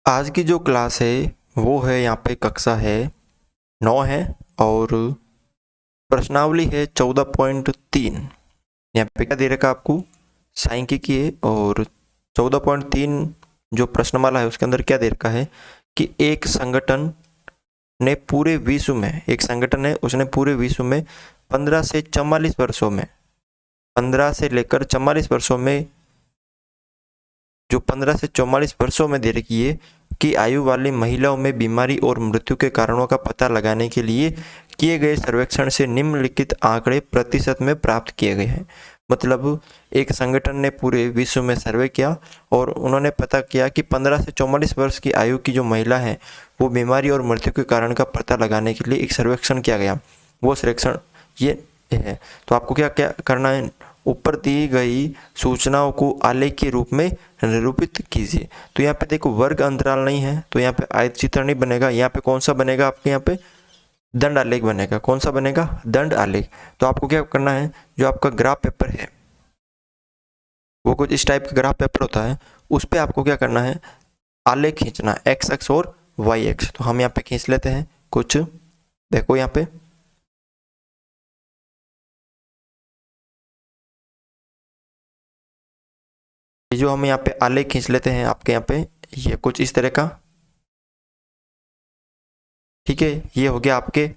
आज की जो क्लास है वो है यहाँ पे कक्षा है 9 है और प्रश्नावली है 14.3। यहाँ पे क्या दे रखा आपको सांख्यिकी है और 14.3 जो प्रश्नमाला है उसके अंदर क्या दे रखा है कि एक संगठन ने पूरे विश्व में, एक संगठन है उसने पूरे विश्व में 15 से 44 वर्षों में, 15 से लेकर 44 वर्षों में, जो 15 से 44 वर्षों में दे रखी है कि आयु वाली महिलाओं में बीमारी और मृत्यु के कारणों का पता लगाने के लिए किए गए सर्वेक्षण से निम्नलिखित आंकड़े प्रतिशत में प्राप्त किए गए हैं। मतलब एक संगठन ने पूरे विश्व में सर्वे किया और उन्होंने पता किया कि 15 से 44 वर्ष की आयु की जो महिला है वो बीमारी और मृत्यु के कारण का पता लगाने के लिए एक सर्वेक्षण किया गया। वो सर्वेक्षण ये है। तो आपको क्या क्या करना है, ऊपर दी गई सूचनाओं को आलेख के रूप में निरूपित कीजिए। तो यहाँ पे देखो वर्ग अंतराल नहीं है तो यहाँ पे आयत चित्र नहीं बनेगा। यहाँ पे कौन सा बनेगा, आपके यहाँ पे दंड आलेख बनेगा। कौन सा बनेगा, दंड आलेख। तो आपको क्या करना है, जो आपका ग्राफ पेपर है वो कुछ इस टाइप का ग्राफ पेपर होता है, उस पर आपको क्या करना है, आलेख खींचना, एक्स एक्स और वाई एक्स। तो हम यहाँ पे खींच लेते हैं कुछ, देखो यहाँ पे जो हम यहाँ पे आलेख खींच लेते हैं आपके यहाँ पे ये कुछ इस तरह का, ठीक है। ये हो गया आपके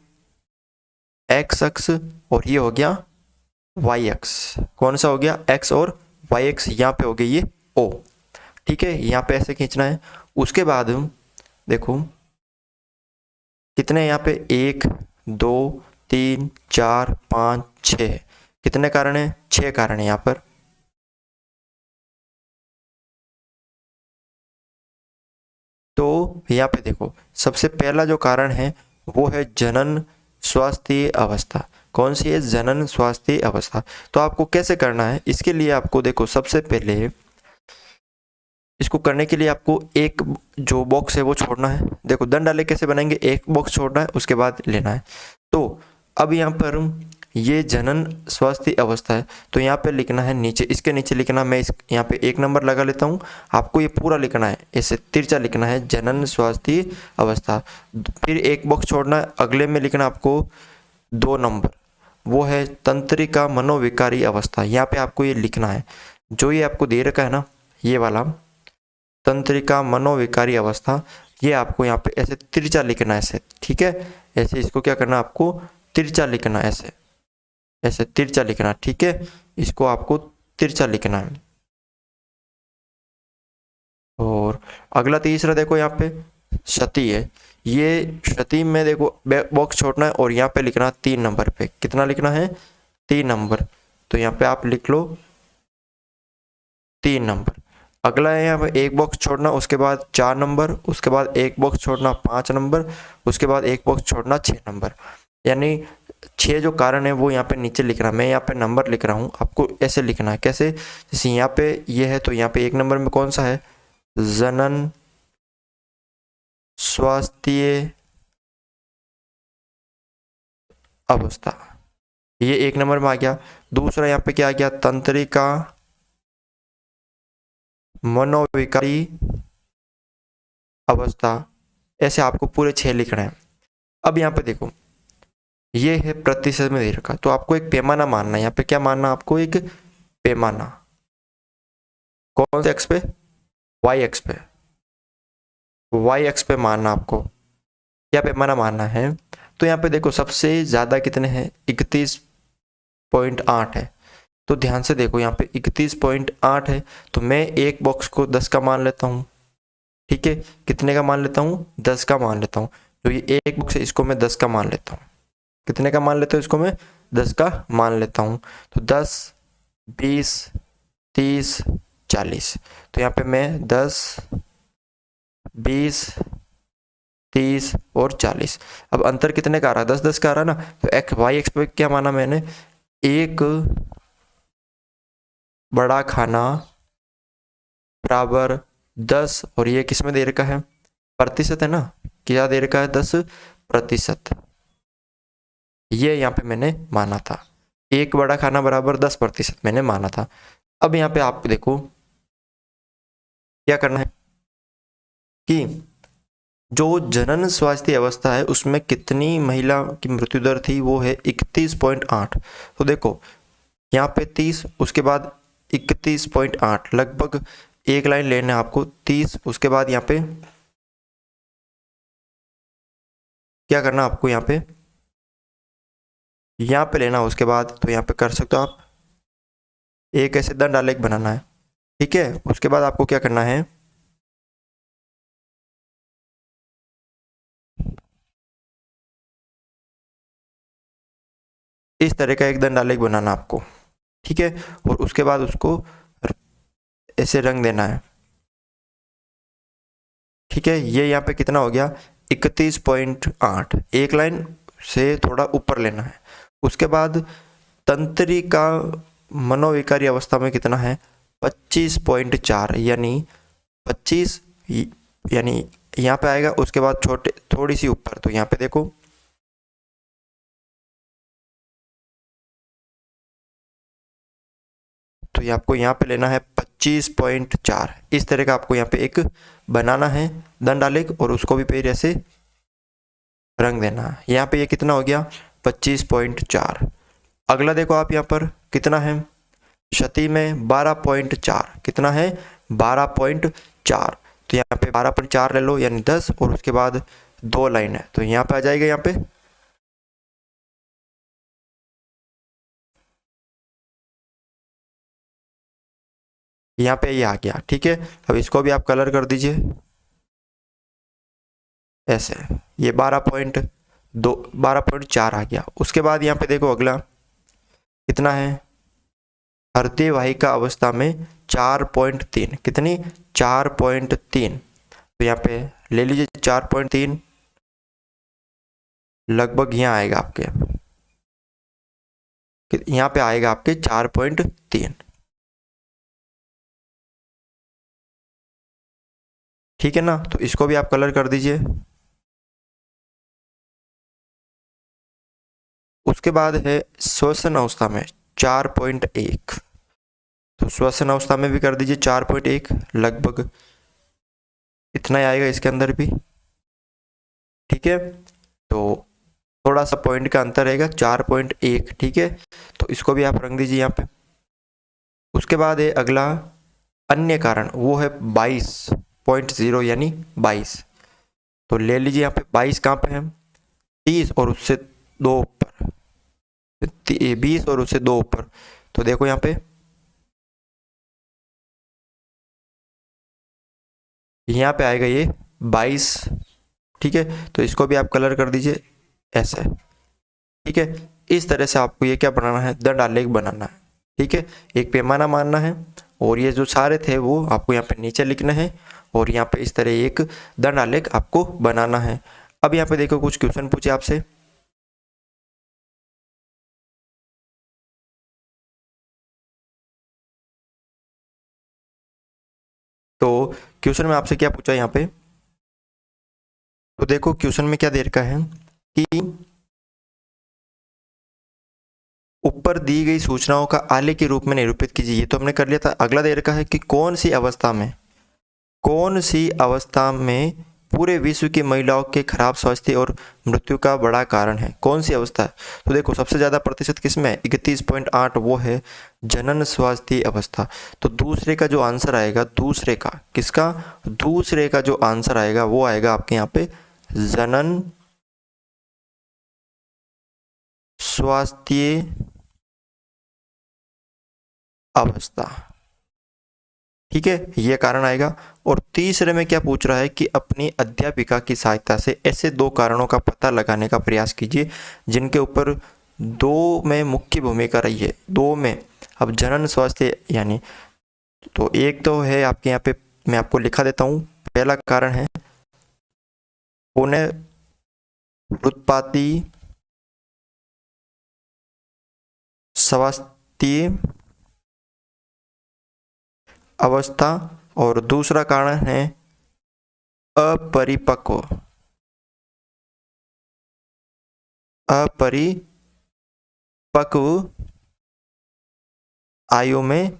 एक्स अक्ष और ये हो गया वाई अक्ष। कौन सा हो गया, एक्स और वाई अक्ष। यहाँ पे हो गया ये ओ, ठीक है। यहाँ पे ऐसे खींचना है। उसके बाद देखो कितने यहाँ पे 1 2 3 4 5 6, कितने कारण है, 6 कारण है यहाँ पर। तो यहाँ पे देखो सबसे पहला जो कारण है वो है जनन स्वास्थ्य अवस्था। कौन सी है, जनन स्वास्थ्य अवस्था। तो आपको कैसे करना है, इसके लिए आपको देखो सबसे पहले इसको करने के लिए आपको एक जो बॉक्स है वो छोड़ना है। देखो दंड आलेख कैसे बनाएंगे, एक बॉक्स छोड़ना है उसके बाद लेना है। तो अब यहाँ पर ये जनन स्वास्थ्य अवस्था है तो यहाँ पे लिखना है नीचे, इसके नीचे लिखना, मैं इस यहाँ पे 1 नंबर लगा लेता हूँ। आपको ये पूरा लिखना है, ऐसे तिरछा लिखना है, जनन स्वास्थ्य अवस्था। फिर एक बॉक्स छोड़ना है, अगले में लिखना आपको 2 नंबर, वो है तंत्रिका मनोविकारी अवस्था। यहाँ पे आपको ये लिखना है, जो ये आपको दे रखा है ना ये वाला तंत्रिका मनोविकारी अवस्था, ये आपको यहाँ पे ऐसे तिरछा लिखना है ऐसे, ठीक है। ऐसे इसको क्या करना, आपको तिरछा लिखना है, ऐसे ऐसे तिरछा लिखना, ठीक है। इसको आपको तिरछा लिखना है। और अगला तीसरा देखो यहाँ पे क्षति है, ये क्षति में देखो बॉक्स छोड़ना है और यहाँ पे लिखना 3 नंबर पे, कितना लिखना है, 3 नंबर। तो यहाँ पे आप लिख लो 3 नंबर। अगला है यहाँ पे एक बॉक्स छोड़ना, उसके बाद 4 नंबर, उसके बाद एक बॉक्स छोड़ना 5 नंबर, उसके बाद एक बॉक्स छोड़ना 6 नंबर। यानी 6 जो कारण है वो यहाँ पे नीचे लिख रहा, मैं यहाँ पे नंबर लिख रहा हूँ, आपको ऐसे लिखना है। कैसे, जैसे यहाँ पे ये है तो यहाँ पे 1 नंबर में कौन सा है, जनन स्वास्थ्य अवस्था, ये 1 नंबर में आ गया। दूसरा यहाँ पे क्या आ गया, तंत्रिका मनोविकारी अवस्था। ऐसे आपको पूरे 6 लिखना है। अब यहाँ पे देखो ये है प्रतिशत में दे रखा, तो आपको एक पैमाना मानना है। यहाँ पे क्या मानना, आपको एक पैमाना, कौन से एक्स पे, वाई एक्स पे, वाई एक्स पे मानना आपको। क्या पैमाना मानना है, तो यहाँ पे देखो सबसे ज्यादा कितने हैं, 31.8 है। तो ध्यान से देखो यहाँ पे 31.8 है, तो मैं एक बॉक्स को 10 का मान लेता हूँ, ठीक है। कितने का मान लेता हूँ, 10 का मान लेता हूँ। तो ये एक बॉक्स है, इसको मैं 10 का मान लेता हूँ। कितने का मान लेता हूँ, इसको मैं 10 का मान लेता हूँ। तो 10 20 30 40, तो यहाँ पे मैं 10 20 30 और 40। अब अंतर कितने का आ रहा है, 10 10 का आ रहा है ना। तो एक्स वाई एक्स पे क्या माना मैंने, एक बड़ा खाना बराबर 10, और ये किस में दे रखा है, प्रतिशत है ना, क्या दे रखा है, 10%। ये यहाँ पे मैंने माना था, एक बड़ा खाना बराबर 10% मैंने माना था। अब यहाँ पे आप देखो क्या करना है, कि जो जनन स्वास्थ्य अवस्था है उसमें कितनी महिला की मृत्यु दर थी, वो है 31.8। तो देखो यहाँ पे 30, उसके बाद 31.8, लगभग एक लाइन लेना है आपको 30, उसके बाद यहाँ पे क्या करना आपको, यहाँ पे लेना, उसके बाद तो यहाँ पे कर सकते हो आप, एक ऐसे दंड आलेख बनाना है, ठीक है। उसके बाद आपको क्या करना है, इस तरह का एक दंड आलेख बनाना आपको, ठीक है। और उसके बाद उसको ऐसे रंग देना है, ठीक है। ये यहाँ पे कितना हो गया, 31.8, एक लाइन से थोड़ा ऊपर लेना है। उसके बाद तंत्रिका मनोविकारी अवस्था में कितना है, 25.4, यानी 25, यानी यहाँ पे आएगा। उसके बाद छोटे थोड़ी सी ऊपर, तो यहाँ पे देखो तो ये आपको यहाँ पे लेना है 25.4। इस तरह का आपको यहाँ पे एक बनाना है दंड आलेख, और उसको भी फिर ऐसे रंग देना है। यहाँ पे ये कितना हो गया, 25.4। अगला देखो आप यहाँ पर कितना है, क्षति में 12.4, कितना है 12.4। तो यहाँ पे 12.4 ले लो, यानी 10, और उसके बाद 2 लाइन है, तो यहाँ पे आ जाएगा, यहाँ पे ये आ गया, ठीक है। अब इसको भी आप कलर कर दीजिए ऐसे, ये 12.4 आ गया। उसके बाद यहाँ पे देखो अगला कितना है, हृदय वाहिका अवस्था में 4.3, कितनी 4.3। तो यहाँ पे ले लीजिए 4.3, लगभग यहाँ आएगा आपके, यहाँ पे आएगा आपके 4.3, ठीक है ना। तो इसको भी आप कलर कर दीजिए। उसके बाद है श्वसन अवस्था में 4.1, तो श्वसन अवस्था में भी कर दीजिए 4.1, लगभग इतना ही आएगा इसके अंदर भी, ठीक है। तो थोड़ा सा पॉइंट का अंतर रहेगा, 4.1, ठीक है। तो इसको भी आप रंग दीजिए यहाँ पे। उसके बाद है अगला अन्य कारण, वो है 22.0, यानी 22। तो ले लीजिए यहाँ पे 22 कहाँ पे है, 30 और उससे 2 ऊपर, 20 और उससे 2 ऊपर। तो देखो यहाँ पे आएगा ये 22, ठीक है। तो इसको भी आप कलर कर दीजिए ऐसे, ठीक है। इस तरह से आपको ये क्या बनाना है, दंड आलेख बनाना है, ठीक है। एक पैमाना मानना है, और ये जो सारे थे वो आपको यहाँ पे नीचे लिखना है, और यहाँ पे इस तरह एक दंड आलेख आपको बनाना है। अब यहाँ पे देखो कुछ क्वेश्चन पूछे आपसे, तो क्वेश्चन में आपसे क्या पूछा यहाँ पे, तो देखो क्वेश्चन में क्या दे रखा है कि ऊपर दी गई सूचनाओं का आलेख के रूप में निरूपित कीजिए। ये तो हमने कर लिया था। अगला दे रखा है कि कौन सी अवस्था में पूरे विश्व की महिलाओं के खराब स्वास्थ्य और मृत्यु का बड़ा कारण है, कौन सी अवस्था है। तो देखो सबसे ज़्यादा प्रतिशत किसमें है, 31.8, वो है जनन स्वास्थ्य अवस्था। तो दूसरे का जो आंसर आएगा, दूसरे का जो आंसर आएगा वो आएगा आपके यहाँ पे जनन स्वास्थ्य अवस्था, ठीक है, ये कारण आएगा। और तीसरे में क्या पूछ रहा है कि अपनी अध्यापिका की सहायता से ऐसे 2 कारणों का पता लगाने का प्रयास कीजिए जिनके ऊपर 2 में मुख्य भूमिका रही है, 2 में। अब जनन स्वास्थ्य यानी, तो एक तो है आपके यहाँ पे, मैं आपको लिखा देता हूँ। पहला कारण है पुनरुत्पाती स्वास्थ्य अवस्था, और दूसरा कारण है अपरिपक्व आयु में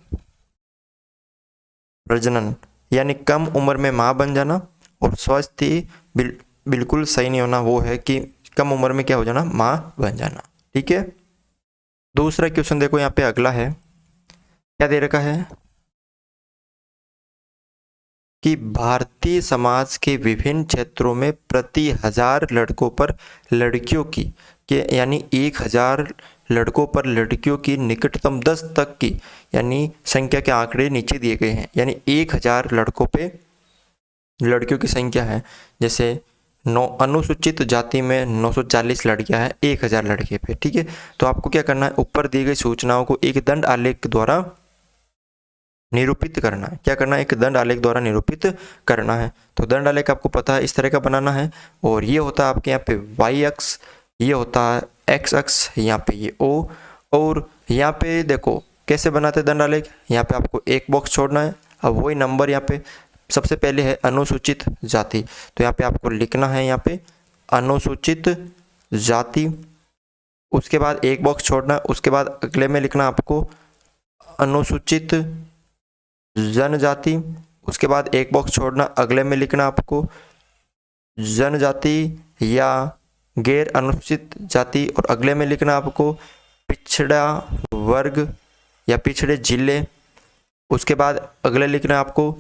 प्रजनन, यानी कम उम्र में मां बन जाना, और स्वस्थ ही बिल्कुल सही नहीं होना वो है कि कम उम्र में क्या हो जाना, माँ बन जाना। ठीक है, दूसरा क्वेश्चन देखो यहाँ पे अगला है, क्या दे रखा है कि भारतीय समाज के विभिन्न क्षेत्रों में प्रति 1000 लड़कों पर लड़कियों की के यानी 1000 लड़कों पर लड़कियों की निकटतम 10 तक की यानी संख्या के आंकड़े नीचे दिए गए हैं। यानी 1000 लड़कों पे लड़कियों की संख्या है, जैसे अनुसूचित जाति में 940 लड़कियां हैं 1000 लड़के पे। ठीक है, तो आपको क्या करना है, ऊपर दी गई सूचनाओं को एक दंड आलेख द्वारा निरूपित करना है। क्या करना है, एक दंड आलेख द्वारा निरूपित करना है। तो दंड आलेख आपको पता है इस तरह का बनाना है, और ये होता है आपके यहाँ पे वाई अक्ष, ये होता है एक्स अक्ष, यहाँ पे ये ओ, और यहाँ पे देखो कैसे बनाते हैं दंड आलेख। यहाँ पे आपको एक बॉक्स छोड़ना है। अब वही नंबर यहाँ पे सबसे पहले है अनुसूचित जाति, तो यहाँ पे आपको लिखना है यहाँ पे अनुसूचित जाति, उसके बाद एक बॉक्स छोड़ना, उसके बाद अगले में लिखना आपको अनुसूचित जनजाति, उसके बाद एक बॉक्स छोड़ना, अगले में लिखना आपको जनजाति या गैर अनुसूचित जाति, और अगले में लिखना आपको पिछड़ा वर्ग या पिछड़े जिले, उसके बाद अगले लिखना आपको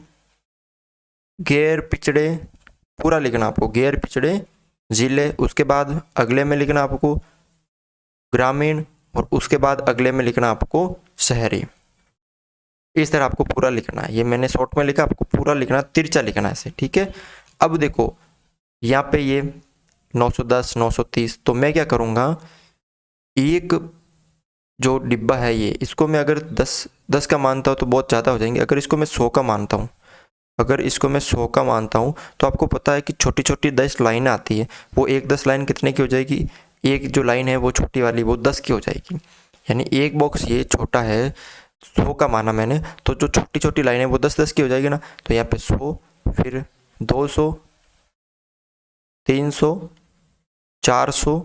गैर पिछड़े, पूरा लिखना आपको गैर पिछड़े जिले, उसके बाद अगले में लिखना आपको ग्रामीण, और उसके बाद अगले में लिखना आपको शहरी। इस तरह आपको पूरा लिखना है। ये मैंने शॉर्ट में लिखा, आपको पूरा लिखना, तिरछा लिखना है ऐसे। ठीक है, अब देखो यहाँ पे ये 910 930, तो मैं क्या करूँगा, एक जो डिब्बा है ये, इसको मैं अगर 10 का मानता हूँ तो बहुत ज़्यादा हो जाएंगे। अगर इसको मैं 100 का मानता हूँ, अगर इसको मैं 100 का मानता हूँ, तो आपको पता है कि छोटी छोटी 10 लाइनें आती है, वो एक 10 लाइन कितने की हो जाएगी, एक जो लाइन है वो छोटी वाली वो 10 की हो जाएगी। यानी एक बॉक्स ये छोटा है, 100 का माना मैंने, तो जो छोटी छोटी लाइन है वो 10 की हो जाएगी ना। तो यहाँ पे 100, फिर 200, 300, 400,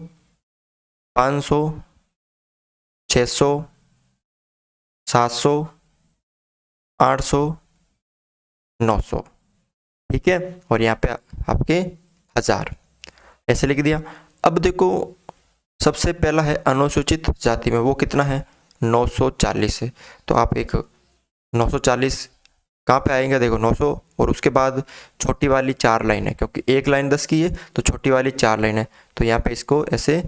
500, 600, 700, 800, 900। ठीक है, और यहाँ पे आपके 1000 ऐसे लिख दिया। अब देखो सबसे पहला है अनुसूचित जाति में, वो कितना है 940 है। तो आप एक 940 कहाँ पे आएंगे, देखो 900, और उसके बाद छोटी वाली 4 लाइन है, क्योंकि एक लाइन 10 की है तो छोटी वाली 4 लाइन है, तो यहाँ पे इसको ऐसे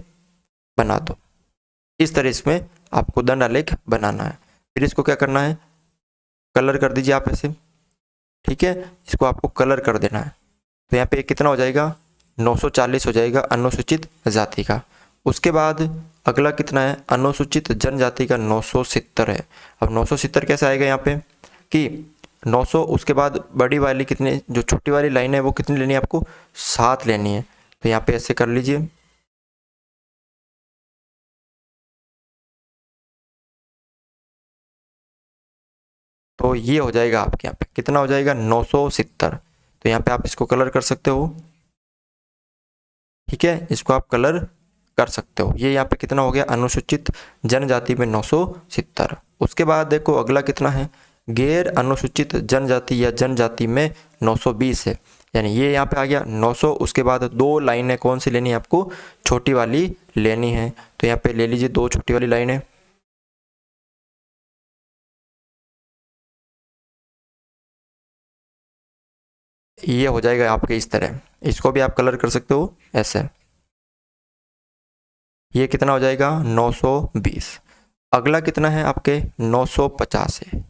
बना दो। इस तरह इसमें आपको दंड आलेख बनाना है। फिर इसको क्या करना है, कलर कर दीजिए आप ऐसे। ठीक है, इसको आपको कलर कर देना है। तो यहाँ पे कितना हो जाएगा 940 हो जाएगा अनुसूचित जाति का। उसके बाद अगला कितना है, अनुसूचित जनजाति का 970 है। अब 970 कैसे आएगा यहाँ पे कि 900, उसके बाद बड़ी वाली कितने, जो छोटी वाली लाइन है वो कितनी लेनी है आपको, 7 लेनी है। तो यहाँ पे ऐसे कर लीजिए। तो ये हो जाएगा आपके यहाँ पे कितना हो जाएगा 970। तो यहाँ पे आप इसको कलर कर सकते हो। ठीक है, इसको आप कलर कर सकते हो। ये यहाँ पे कितना हो गया अनुसूचित जनजाति में 970। उसके बाद देखो अगला कितना है, गैर अनुसूचित जनजाति या जनजाति में 920 है। यानी ये यहाँ पे आ गया 900। उसके बाद 2 लाइनें कौन सी लेनी है आपको, छोटी वाली लेनी है। तो यहाँ पे ले लीजिए 2 छोटी वाली लाइनें। ये हो जाएगा आपके इस तरह, इसको भी आप कलर कर सकते हो ऐसे। ये कितना हो जाएगा 920। अगला कितना है आपके 950 है।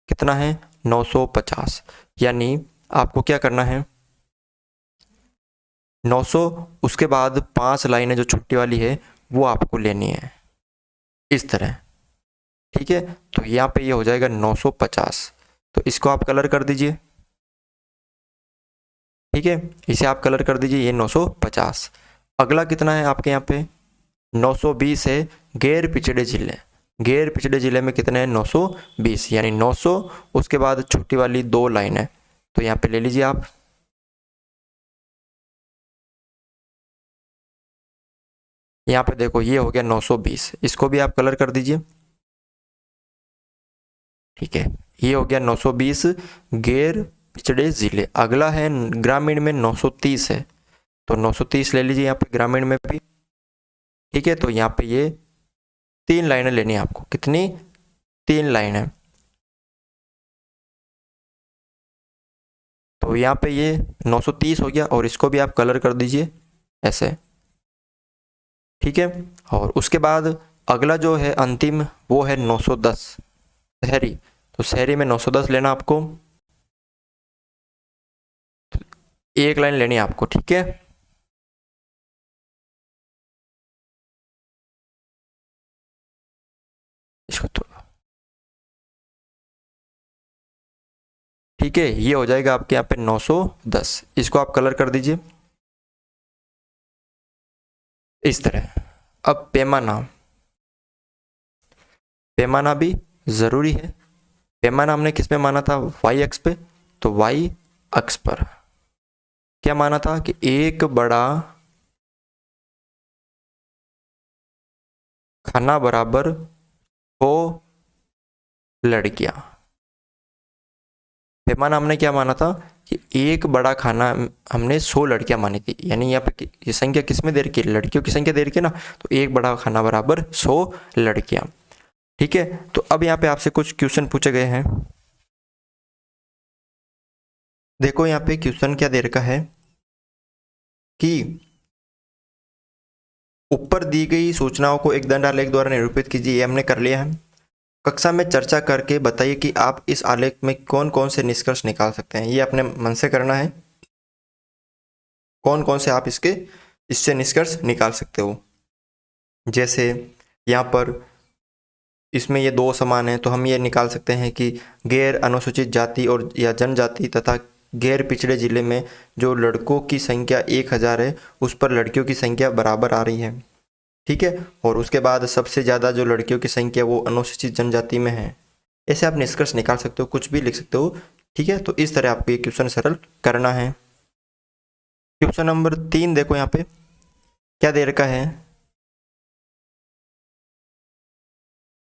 कितना है 950। यानी आपको क्या करना है 900, उसके बाद 5 लाइनें जो छुट्टी वाली है वो आपको लेनी है इस तरह। ठीक है, तो यहाँ पे ये हो जाएगा 950। तो इसको आप कलर कर दीजिए। ठीक है, इसे आप कलर कर दीजिए, ये 950। अगला कितना है आपके यहाँ पे 920 है गैर पिछड़े जिले। गैर पिछड़े जिले में कितने हैं 920, यानी 900, उसके बाद छोटी वाली 2 लाइन है। तो यहाँ पे ले लीजिए आप। यहाँ पे देखो ये हो गया 920, इसको भी आप कलर कर दीजिए। ठीक है, ये हो गया 920 गैर पिछड़े जिले। अगला है ग्रामीण में 930 है, तो 930 ले लीजिए यहाँ पे ग्रामीण में भी। ठीक है, तो यहाँ पे ये 3 लाइनें लेनी है आपको। कितनी? 3 लाइनें। तो यहाँ पे ये 930 हो गया और इसको भी आप कलर कर दीजिए ऐसे। ठीक है, और उसके बाद अगला जो है अंतिम वो है 910 शहरी। तो शहरी में 910 लेना आपको, एक लाइन लेनी है आपको। ठीक है, इसको तो ठीक है, ये हो जाएगा आपके यहाँ पे 910। इसको आप कलर कर दीजिए इस तरह। अब पैमाना, पैमाना भी ज़रूरी है। पैमाना हमने किस में माना था? वाई अक्ष पे। तो वाई अक्ष पर क्या माना था कि एक बड़ा खाना बराबर 100 लड़कियां। पैमाना हमने क्या माना था कि एक बड़ा खाना हमने 100 लड़कियां मानी थी, यानी यहाँ पे ये संख्या किस में दे रखी है? लड़कियों की संख्या दे रखी है ना, तो एक बड़ा खाना बराबर 100 लड़कियां। ठीक है, तो अब यहाँ पे आपसे कुछ क्वेश्चन पूछे गए हैं। देखो यहाँ पे क्वेश्चन क्या दे रखा है कि ऊपर दी गई सूचनाओं को एक दंड आलेख द्वारा निरूपित कीजिए। ये हमने कर लिया है। कक्षा में चर्चा करके बताइए कि आप इस आलेख में कौन कौन से निष्कर्ष निकाल सकते हैं। ये अपने मन से करना है, कौन कौन से आप इससे निष्कर्ष निकाल सकते हो। जैसे यहाँ पर इसमें ये दो समान हैं, तो हम ये निकाल सकते हैं कि गैर अनुसूचित जाति और या जनजाति तथा गैर पिछड़े जिले में जो लड़कों की संख्या 1000 है उस पर लड़कियों की संख्या बराबर आ रही है। ठीक है, और उसके बाद सबसे ज़्यादा जो लड़कियों की संख्या वो अनुसूचित जनजाति में है। ऐसे आप निष्कर्ष निकाल सकते हो, कुछ भी लिख सकते हो। ठीक है, तो इस तरह आपको ये क्वेश्चन सरल करना है। क्वेश्चन नंबर 3 देखो यहाँ पे क्या दे रखा है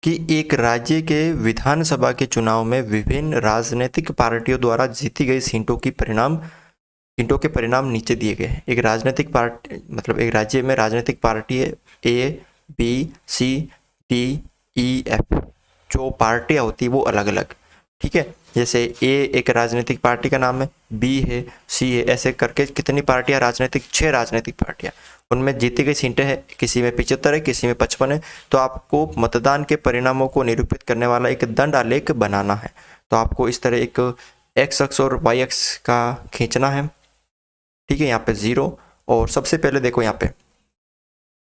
कि एक राज्य के विधानसभा के चुनाव में विभिन्न राजनीतिक पार्टियों द्वारा जीती गई सीटों के परिणाम नीचे दिए गए हैं। एक राजनीतिक पार्टी मतलब एक राज्य में राजनीतिक पार्टी है A, B, C, D, E, F। जो पार्टियां होती है वो अलग अलग। ठीक है, जैसे A एक राजनीतिक पार्टी का नाम है, B है, C है, ऐसे करके कितनी पार्टियां राजनीतिक? 6 राजनीतिक पार्टियां। उनमें जीती गई सीटें हैं, किसी में 75 है, किसी में 55 है। तो आपको मतदान के परिणामों को निरूपित करने वाला एक दंड आलेख बनाना है। तो आपको इस तरह एक एक्स अक्ष और वाई अक्ष का खींचना है। ठीक है, यहाँ पे 0 और सबसे पहले देखो यहाँ पे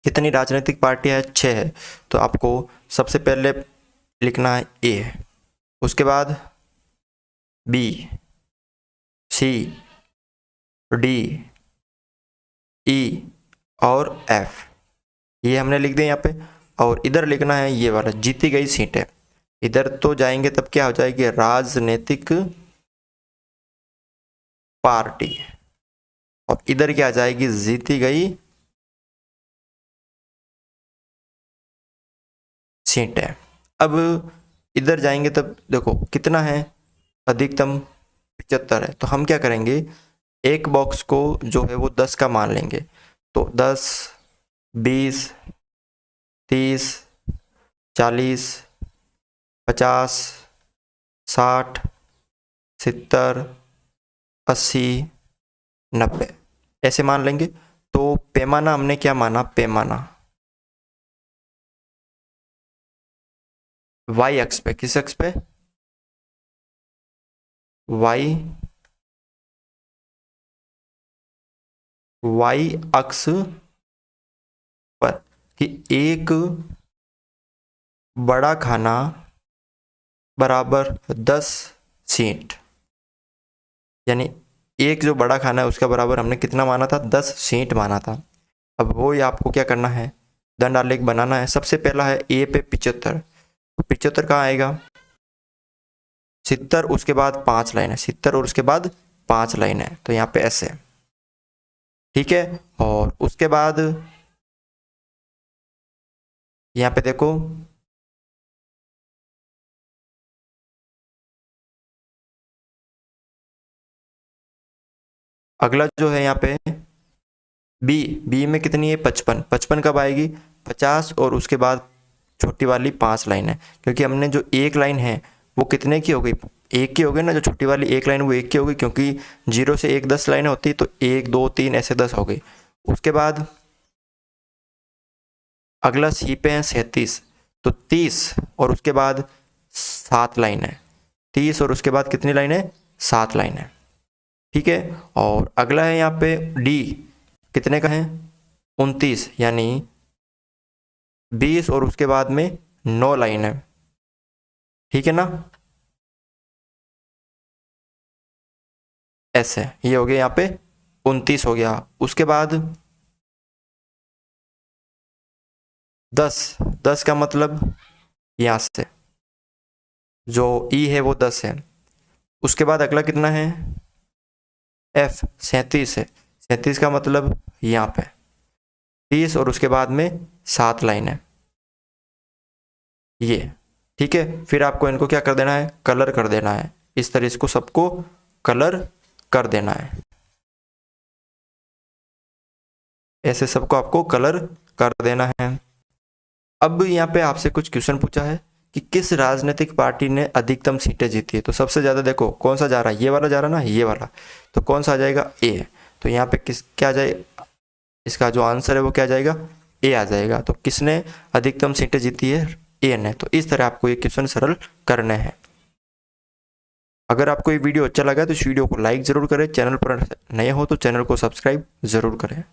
कितनी राजनीतिक पार्टियां है? 6 है। तो आपको सबसे पहले लिखना है A, उसके बाद B, C, D, E और F। ये हमने लिख दिया यहाँ पे। और इधर लिखना है ये वाला जीती गई सीटें। इधर तो जाएंगे तब क्या हो जाएगी? राजनीतिक पार्टी। और इधर क्या आ जाएगी? जीती गई सीटें। अब इधर जाएंगे तब देखो कितना है? अधिकतम 75 है। तो हम क्या करेंगे, एक बॉक्स को जो है वो 10 का मान लेंगे। तो 10, 20, 30, 40, 50, 60, 70, 80, 90 ऐसे मान लेंगे। तो पैमाना हमने क्या माना? पैमाना वाई अक्ष पे। किस अक्ष पे? वाई अक्ष पर कि एक बड़ा खाना बराबर 10 सीट, यानी एक जो बड़ा खाना है उसका बराबर हमने कितना माना था? 10 सीट माना था। अब वो ही आपको क्या करना है? दंड आलेख बनाना है। सबसे पहला है ए पे 75। 75 कहाँ आएगा? 70, उसके बाद 5 लाइन है। 70 और उसके बाद 5 लाइन है, तो यहाँ पे ऐसे। ठीक है, और उसके बाद यहाँ पे देखो अगला जो है यहाँ पे बी में कितनी है 55, 55 कब आएगी 50 और उसके बाद छोटी वाली 5 लाइन है, क्योंकि हमने जो एक लाइन है वो कितने की हो गई, एक की हो गई ना, जो छोटी वाली एक लाइन वो एक की हो गई, क्योंकि 0 से 1 10 लाइनें होती तो 1 2 3 ऐसे 10 हो गई। उसके बाद अगला सी पे है 37, तो 30 और उसके बाद 7 लाइन है, 30 और उसके बाद कितनी लाइन है 7 लाइन है, ठीक है। और अगला है यहाँ पे डी, कितने का है 29, यानी 20 और उसके बाद में 9 लाइन है, ठीक है ना। ऐसे ये हो गया यहाँ पे 29 हो गया। उसके बाद 10 का मतलब यहाँ से जो ई है वो 10 है। उसके बाद अगला कितना है एफ 37 है, 37 का मतलब यहाँ पे 30 और उसके बाद में 7 लाइन है ये, ठीक है। फिर आपको इनको क्या कर देना है, कलर कर देना है, इस तरह इसको सबको कलर कर देना है, ऐसे सबको आपको कलर कर देना है। अब यहाँ पे आपसे कुछ क्वेश्चन पूछा है कि किस राजनीतिक पार्टी ने अधिकतम सीटें जीती है, तो सबसे ज़्यादा देखो कौन सा जा रहा है, ये वाला जा रहा है ना, ये वाला, तो कौन सा आ जाएगा ए, तो यहाँ पे किस क्या जाए, इसका जो आंसर है वो क्या जाएगा ए आ जाएगा। तो किसने अधिकतम सीटें जीती है, ए ने। तो इस तरह आपको ये क्वेश्चन सरल करने हैं। अगर आपको ये वीडियो अच्छा लगा तो इस वीडियो को लाइक ज़रूर करें, चैनल पर नए हो तो चैनल को सब्सक्राइब ज़रूर करें।